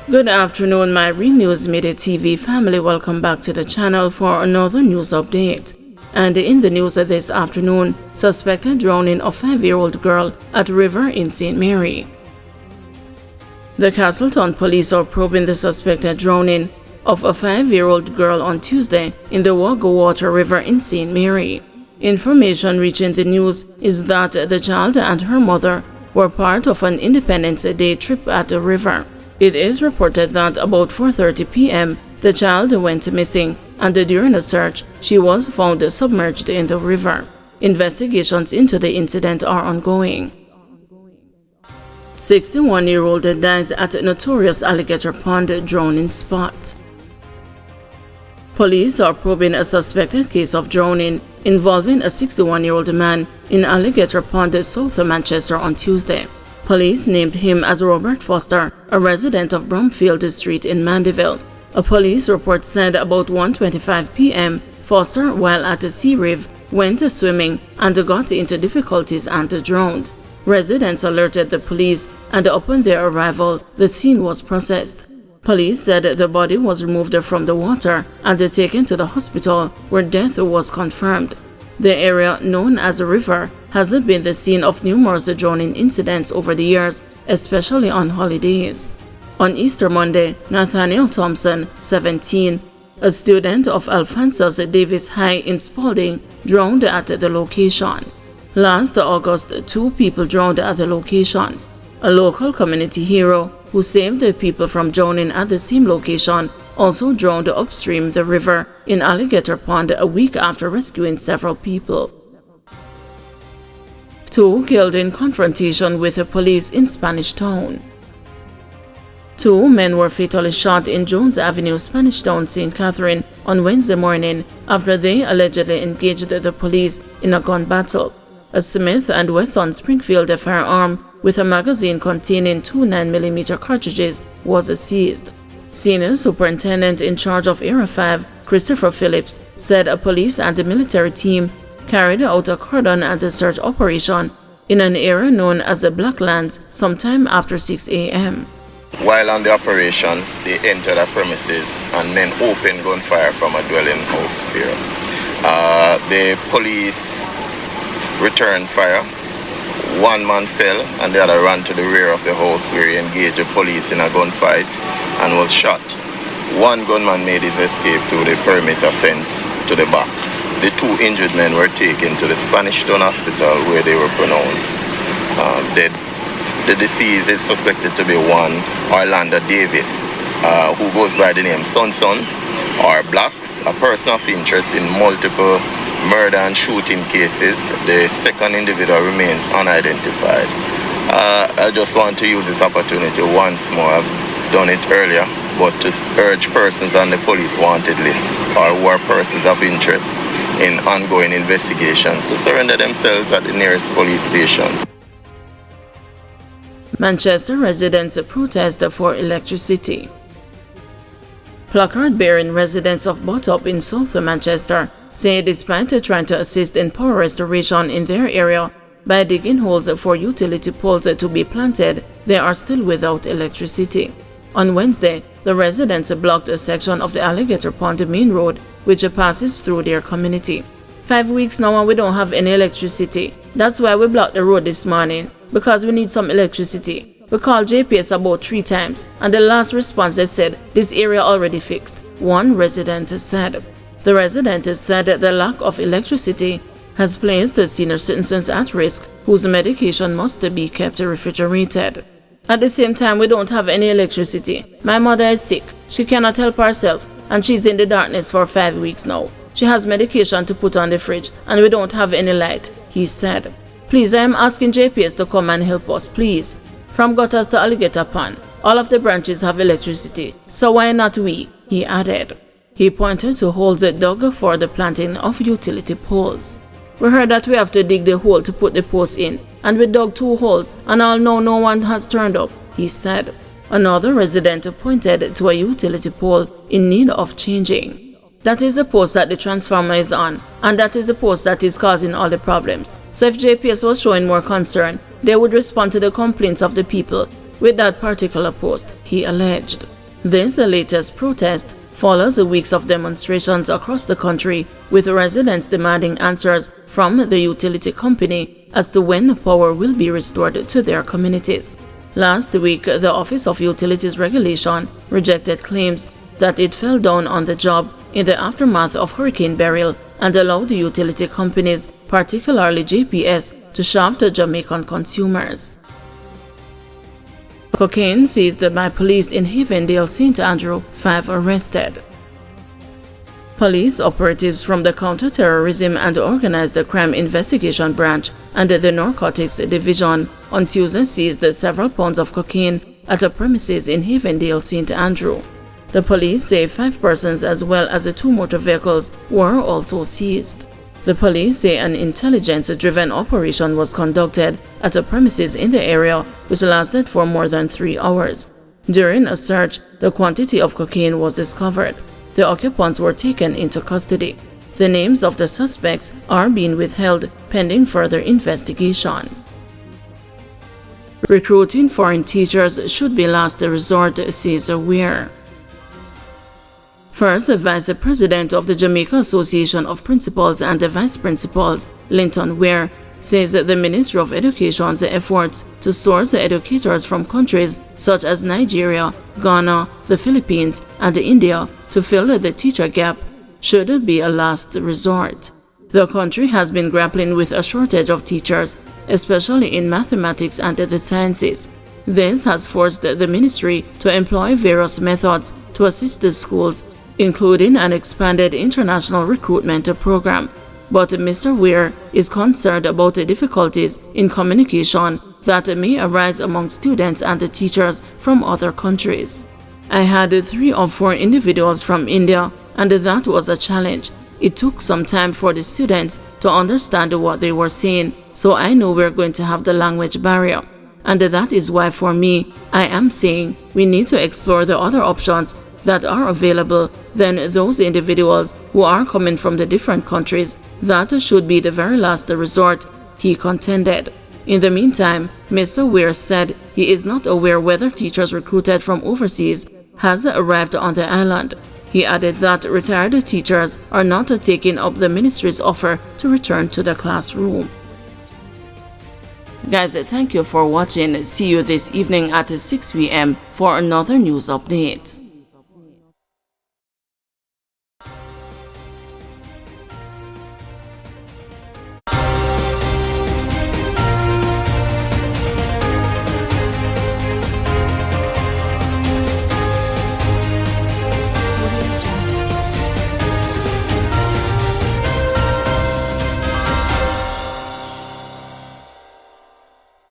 Good afternoon, my Real News Midday TV family. Welcome back to the channel for another news update. And in the news this afternoon, suspected drowning of 5-year-old girl at river in St. Mary. The Castletown police are probing the suspected drowning of a 5-year-old girl on Tuesday in the Wagga Water River in St. Mary. Information reaching the news is that the child and her mother were part of an Independence Day trip at the river. It is reported that about 4:30 p.m. the child went missing, and during a search, she was found submerged in the river. Investigations into the incident are ongoing. 61-year-old dies at notorious Alligator Pond drowning spot. Police are probing a suspected case of drowning involving a 61-year-old man in Alligator Pond, south of Manchester on Tuesday. Police named him as Robert Foster, a resident of Bromfield Street in Mandeville. A police report said about 1:25 p.m., Foster, while at the Sea Riv, went swimming and got into difficulties and drowned. Residents alerted the police, and upon their arrival, the scene was processed. Police said the body was removed from the water and taken to the hospital, where death was confirmed. The area, known as a river, has been the scene of numerous drowning incidents over the years, especially on holidays. On Easter Monday, Nathaniel Thompson, 17, a student of Alphonsus Davis High in Spalding, drowned at the location. Last August, 2 people drowned at the location. A local community hero who saved the people from drowning at the same location also drowned upstream the river in Alligator Pond a week after rescuing several people. 2 killed in confrontation with the police in Spanish Town. 2 men were fatally shot in Jones Avenue, Spanish Town, St. Catherine on Wednesday morning after they allegedly engaged the police in a gun battle. A Smith & Wesson Springfield firearm with a magazine containing 2 9mm cartridges was seized. Senior Superintendent in charge of Area 5, Christopher Phillips, said a police and a military team carried out a cordon and search operation in an area known as the Blacklands sometime after 6 a.m. While on the operation, they entered a premises and then opened gunfire from a dwelling house there. The police returned fire. 1 man fell and the other ran to the rear of the house where he engaged the police in a gunfight and was shot. 1 gunman made his escape through the perimeter fence to the back. The 2 injured men were taken to the Spanish Town Hospital where they were pronounced dead. The deceased is suspected to be one Orlando Davis, who goes by the name Son or Blacks, a person of interest in multiple murder and shooting cases. The second individual remains unidentified. I just want to use this opportunity once more. I've done it earlier, but to urge persons on the police wanted list or who are persons of interest in ongoing investigations to surrender themselves at the nearest police station. Manchester residents protest for electricity. Placard-bearing residents of Botop in South Manchester say despite trying to assist in power restoration in their area by digging holes for utility poles to be planted, they are still without electricity. On Wednesday, the residents blocked a section of the Alligator Pond main road which passes through their community. 5 weeks now and we don't have any electricity. That's why we blocked the road this morning, because we need some electricity. We called JPS about 3 times, and the last response they said this area already fixed, one resident said. The resident said the lack of electricity has placed the senior citizens at risk whose medication must be kept refrigerated. At the same time, we don't have any electricity. My mother is sick. She cannot help herself, and she's in the darkness for 5 weeks now. She has medication to put on the fridge, and we don't have any light, he said. Please, I am asking JPS to come and help us, please. From gutters to Alligator Pond, all of the branches have electricity, so why not we? He added. He pointed to holes dug for the planting of utility poles. We heard that we have to dig the hole to put the post in, and we dug 2 holes, and all now no one has turned up, he said. Another resident pointed to a utility pole in need of changing. That is the post that the transformer is on, and that is the post that is causing all the problems. So if JPS was showing more concern, they would respond to the complaints of the people with that particular post, he alleged. This latest protest follows weeks of demonstrations across the country, with residents demanding answers from the utility company as to when power will be restored to their communities. Last week, the Office of Utilities Regulation rejected claims that it fell down on the job in the aftermath of Hurricane Beryl and allowed the utility companies, particularly JPS, to shaft Jamaican consumers. Cocaine seized by police in Havendale, St. Andrew, 5 arrested. Police operatives from the Counter-Terrorism and Organized Crime Investigation Branch and the Narcotics Division on Tuesday seized several pounds of cocaine at a premises in Havendale, St. Andrew. The police say 5 persons as well as 2 motor vehicles were also seized. The police say an intelligence-driven operation was conducted at a premises in the area, which lasted for more than 3 hours. During a search, the quantity of cocaine was discovered. The occupants were taken into custody. The names of the suspects are being withheld pending further investigation. Recruiting foreign teachers should be last resort, says Weir. First Vice President of the Jamaica Association of Principals and Vice Principals, Linton Weir, says the Ministry of Education's efforts to source educators from countries such as Nigeria, Ghana, the Philippines, and India to fill the teacher gap should be a last resort. The country has been grappling with a shortage of teachers, especially in mathematics and the sciences. This has forced the ministry to employ various methods to assist the schools, including an expanded international recruitment program. But Mr. Weir is concerned about the difficulties in communication that may arise among students and the teachers from other countries. I had 3 or 4 individuals from India, and that was a challenge. It took some time for the students to understand what they were saying, so I know we're going to have the language barrier. And that is why for me, I am saying we need to explore the other options that are available than those individuals who are coming from the different countries. That should be the very last resort, he contended. In the meantime, Mr. Weir said he is not aware whether teachers recruited from overseas has arrived on the island. He added that retired teachers are not taking up the ministry's offer to return to the classroom. Guys, thank you for watching. See you this evening at 6 p.m. for another news update.